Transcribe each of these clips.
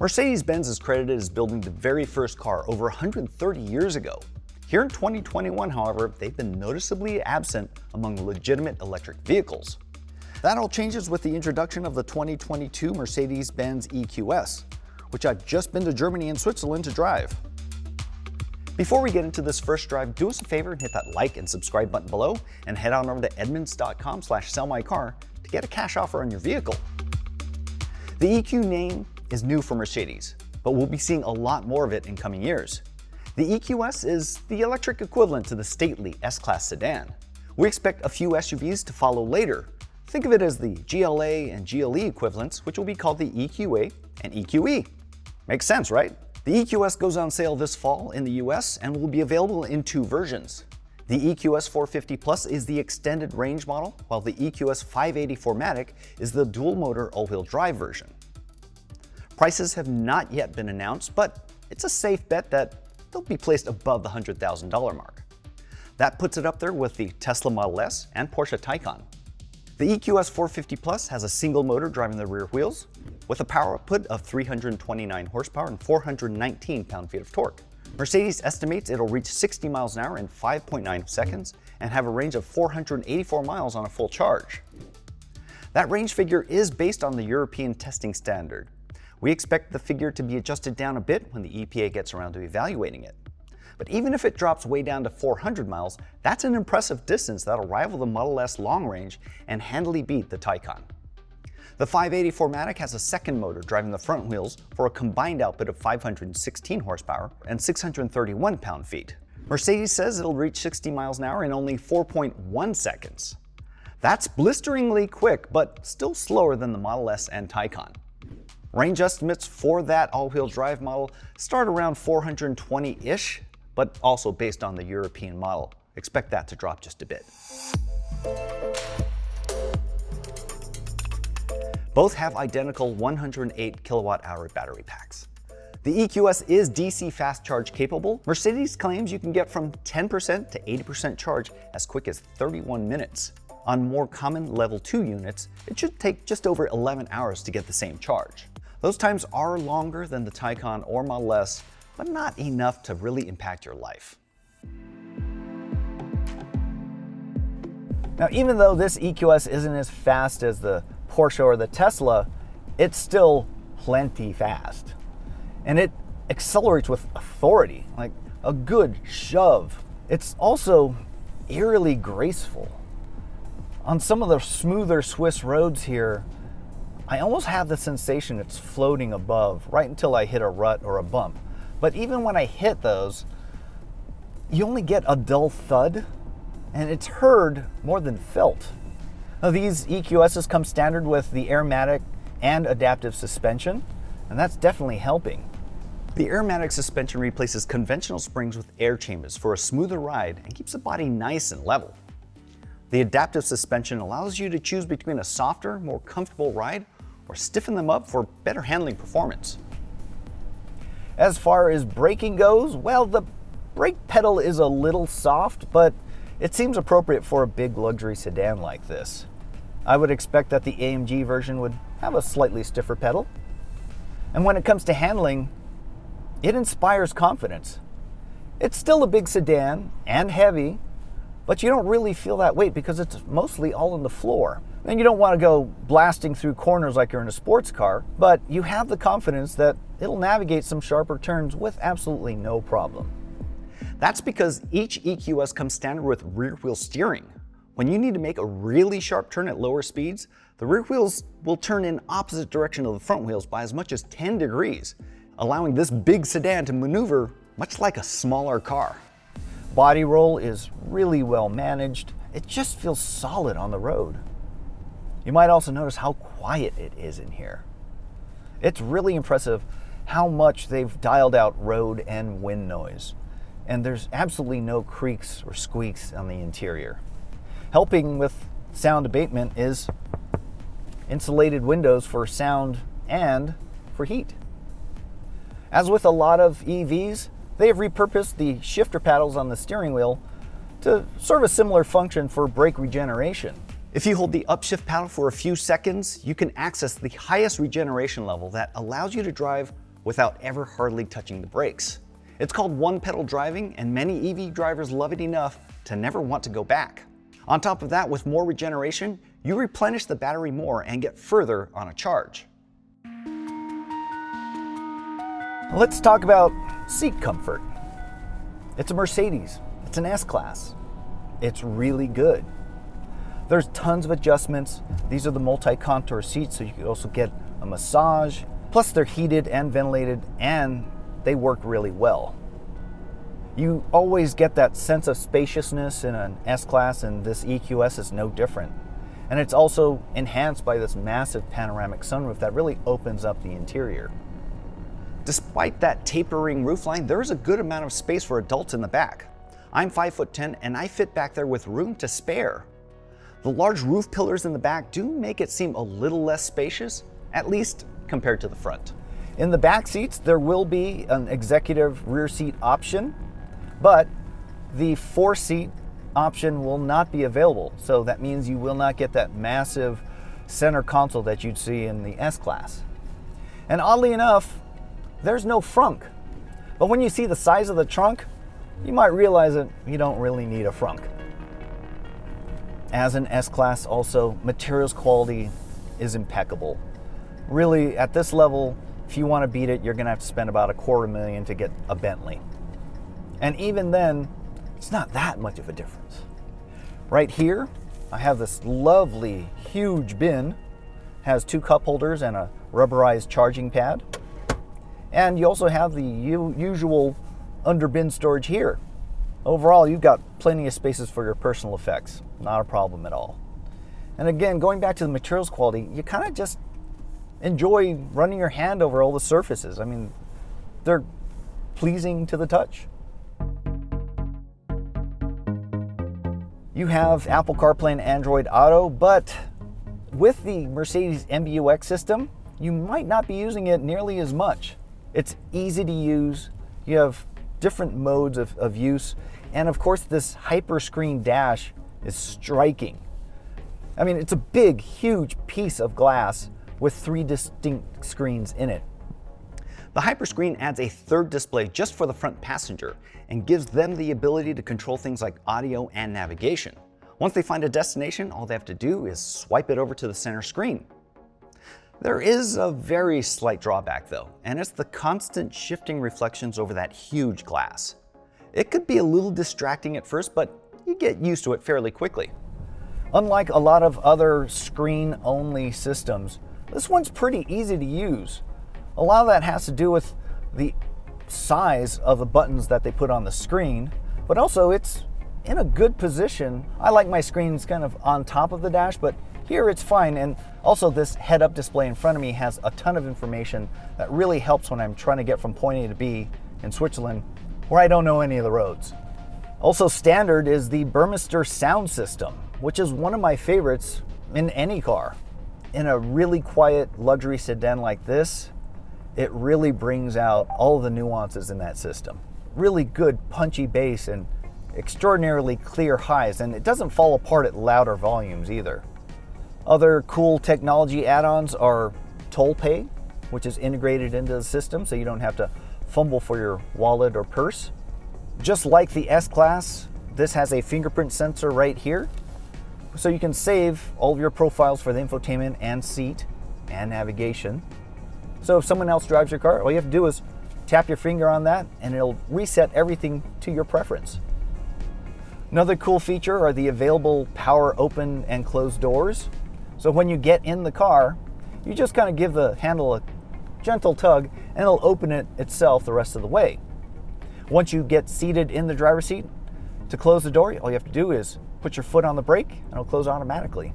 Mercedes-Benz is credited as building the very first car over 130 years ago. Here in 2021, however, they've been noticeably absent among legitimate electric vehicles. That all changes with the introduction of the 2022 Mercedes-Benz EQS, which I've just been to Germany and Switzerland to drive. Before we get into this first drive, do us a favor and hit that like and subscribe button below, and head on over to edmunds.com/sellmycar to get a cash offer on your vehicle. The EQ name is new for Mercedes, but we'll be seeing a lot more of it in coming years. The EQS is the electric equivalent to the stately S-Class sedan. We expect a few SUVs to follow later. Think of it as the GLA and GLE equivalents, which will be called the EQA and EQE. Makes sense, right? The EQS goes on sale this fall in the US and will be available in two versions. The EQS 450 Plus is the extended range model, while the EQS 580 4MATIC is the dual motor all-wheel drive version. Prices have not yet been announced, but it's a safe bet that they'll be placed above the $100,000 mark. That puts it up there with the Tesla Model S and Porsche Taycan. The EQS 450 Plus has a single motor driving the rear wheels, with a power output of 329 horsepower and 419 pound-feet of torque. Mercedes estimates it'll reach 60 miles an hour in 5.9 seconds and have a range of 484 miles on a full charge. That range figure is based on the European testing standard. We expect the figure to be adjusted down a bit when the EPA gets around to evaluating it. But even if it drops way down to 400 miles, that's an impressive distance that'll rival the Model S long range and handily beat the Taycan. The 580 4MATIC has a second motor driving the front wheels for a combined output of 516 horsepower and 631 pound-feet. Mercedes says it'll reach 60 miles an hour in only 4.1 seconds. That's blisteringly quick, but still slower than the Model S and Taycan. Range estimates for that all-wheel drive model start around 420-ish, but also based on the European model. Expect that to drop just a bit. Both have identical 108 kilowatt-hour battery packs. The EQS is DC fast charge capable. Mercedes claims you can get from 10% to 80% charge as quick as 31 minutes. On more common level 2 units, it should take just over 11 hours to get the same charge. Those times are longer than the Taycan or Model S, but not enough to really impact your life. Now, even though this EQS isn't as fast as the Porsche or the Tesla, it's still plenty fast. And it accelerates with authority, like a good shove. It's also eerily graceful. On some of the smoother Swiss roads here, I almost have the sensation it's floating above right until I hit a rut or a bump. But even when I hit those, you only get a dull thud, and it's heard more than felt. Now, these EQSs come standard with the Airmatic and adaptive suspension, and that's definitely helping. The Airmatic suspension replaces conventional springs with air chambers for a smoother ride and keeps the body nice and level. The adaptive suspension allows you to choose between a softer, more comfortable ride or stiffen them up for better handling performance. As far as braking goes, well, the brake pedal is a little soft, but it seems appropriate for a big luxury sedan like this. I would expect that the AMG version would have a slightly stiffer pedal. And when it comes to handling, it inspires confidence. It's still a big sedan and heavy, but you don't really feel that weight because it's mostly all on the floor. And you don't want to go blasting through corners like you're in a sports car, but you have the confidence that it'll navigate some sharper turns with absolutely no problem. That's because each EQS comes standard with rear wheel steering. When you need to make a really sharp turn at lower speeds, the rear wheels will turn in opposite direction of the front wheels by as much as 10 degrees, allowing this big sedan to maneuver much like a smaller car. Body roll is really well managed. It just feels solid on the road. You might also notice how quiet it is in here. It's really impressive how much they've dialed out road and wind noise. And there's absolutely no creaks or squeaks on the interior. Helping with sound abatement is insulated windows for sound and for heat. As with a lot of EVs, they have repurposed the shifter paddles on the steering wheel to serve a similar function for brake regeneration. If you hold the upshift paddle for a few seconds, you can access the highest regeneration level that allows you to drive without ever hardly touching the brakes. It's called one-pedal driving, and many EV drivers love it enough to never want to go back. On top of that, with more regeneration, you replenish the battery more and get further on a charge. Let's talk about seat comfort. It's a Mercedes. It's an S-Class. It's really good. There's tons of adjustments. These are the multi-contour seats, so you can also get a massage. Plus they're heated and ventilated, and they work really well. You always get that sense of spaciousness in an S-Class, and this EQS is no different. And it's also enhanced by this massive panoramic sunroof that really opens up the interior. Despite that tapering roofline, there is a good amount of space for adults in the back. I'm 5'10" and I fit back there with room to spare. The large roof pillars in the back do make it seem a little less spacious, at least compared to the front. In the back seats, there will be an executive rear seat option, but the 4-seat option will not be available. So that means you will not get that massive center console that you'd see in the S-Class. And oddly enough, there's no frunk. But when you see the size of the trunk, you might realize that you don't really need a frunk. As an S-Class also, materials quality is impeccable. Really, at this level, if you want to beat it, you're going to have to spend about $250,000 to get a Bentley. And even then, it's not that much of a difference. Right here, I have this lovely, huge bin. Has 2 cup holders and a rubberized charging pad. And you also have the usual under bin storage here. Overall, you've got plenty of spaces for your personal effects. Not a problem at all. And again, going back to the materials quality, you kind of just enjoy running your hand over all the surfaces. I mean, they're pleasing to the touch. You have Apple CarPlay and Android Auto, but with the Mercedes MBUX system, you might not be using it nearly as much. It's easy to use. You have different modes of use. And of course, this hyperscreen dash is striking. I mean, it's a big, huge piece of glass with 3 distinct screens in it. The hyperscreen adds a 3rd display just for the front passenger and gives them the ability to control things like audio and navigation. Once they find a destination, all they have to do is swipe it over to the center screen. There is a very slight drawback though, and it's the constant shifting reflections over that huge glass. It could be a little distracting at first, but you get used to it fairly quickly. Unlike a lot of other screen-only systems, this one's pretty easy to use. A lot of that has to do with the size of the buttons that they put on the screen, but also it's in a good position. I like my screens kind of on top of the dash, but here it's fine. And also this head-up display in front of me has a ton of information that really helps when I'm trying to get from point A to B in Switzerland, where I don't know any of the roads. Also standard is the Burmester sound system, which is one of my favorites in any car. In a really quiet luxury sedan like this, it really brings out all of the nuances in that system. Really good punchy bass and extraordinarily clear highs, and it doesn't fall apart at louder volumes either. Other cool technology add-ons are Toll Pay, which is integrated into the system so you don't have to fumble for your wallet or purse. Just like the S-Class, this has a fingerprint sensor right here, so you can save all of your profiles for the infotainment and seat and navigation. So if someone else drives your car, all you have to do is tap your finger on that and it'll reset everything to your preference. Another cool feature are the available power open and close doors. So when you get in the car, you just kind of give the handle a gentle tug and it'll open it itself the rest of the way. Once you get seated in the driver's seat, to close the door, all you have to do is put your foot on the brake and it'll close automatically.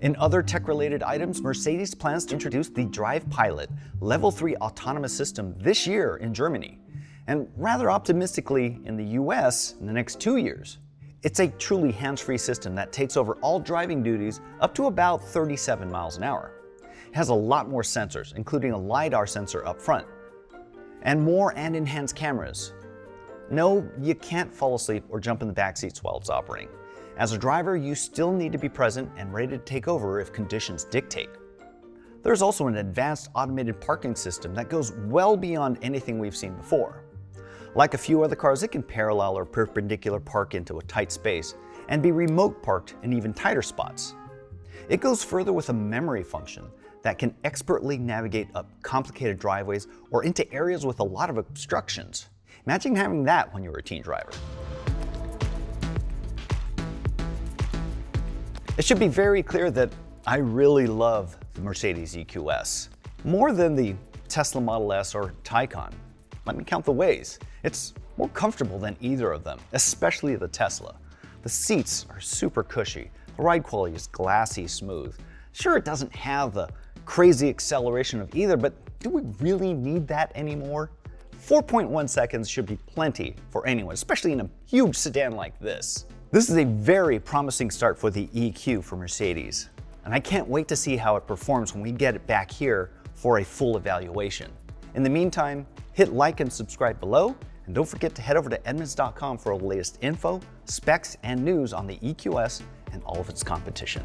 In other tech-related items, Mercedes plans to introduce the Drive Pilot Level 3 autonomous system this year in Germany, and rather optimistically in the US in the next 2 years. It's a truly hands-free system that takes over all driving duties up to about 37 miles an hour. It has a lot more sensors, including a LiDAR sensor up front, and more and enhanced cameras. No, you can't fall asleep or jump in the back seats while it's operating. As a driver, you still need to be present and ready to take over if conditions dictate. There's also an advanced automated parking system that goes well beyond anything we've seen before. Like a few other cars, it can parallel or perpendicular park into a tight space and be remote parked in even tighter spots. It goes further with a memory function that can expertly navigate up complicated driveways or into areas with a lot of obstructions. Imagine having that when you were a teen driver. It should be very clear that I really love the Mercedes EQS. More than the Tesla Model S or Taycan. Let me count the ways. It's more comfortable than either of them, especially the Tesla. The seats are super cushy. The ride quality is glassy smooth. Sure, it doesn't have the crazy acceleration of either, but do we really need that anymore? 4.1 seconds should be plenty for anyone, especially in a huge sedan like this. This is a very promising start for the EQ for Mercedes, and I can't wait to see how it performs when we get it back here for a full evaluation. In the meantime, hit like and subscribe below, and don't forget to head over to Edmunds.com for all the latest info, specs, and news on the EQS and all of its competition.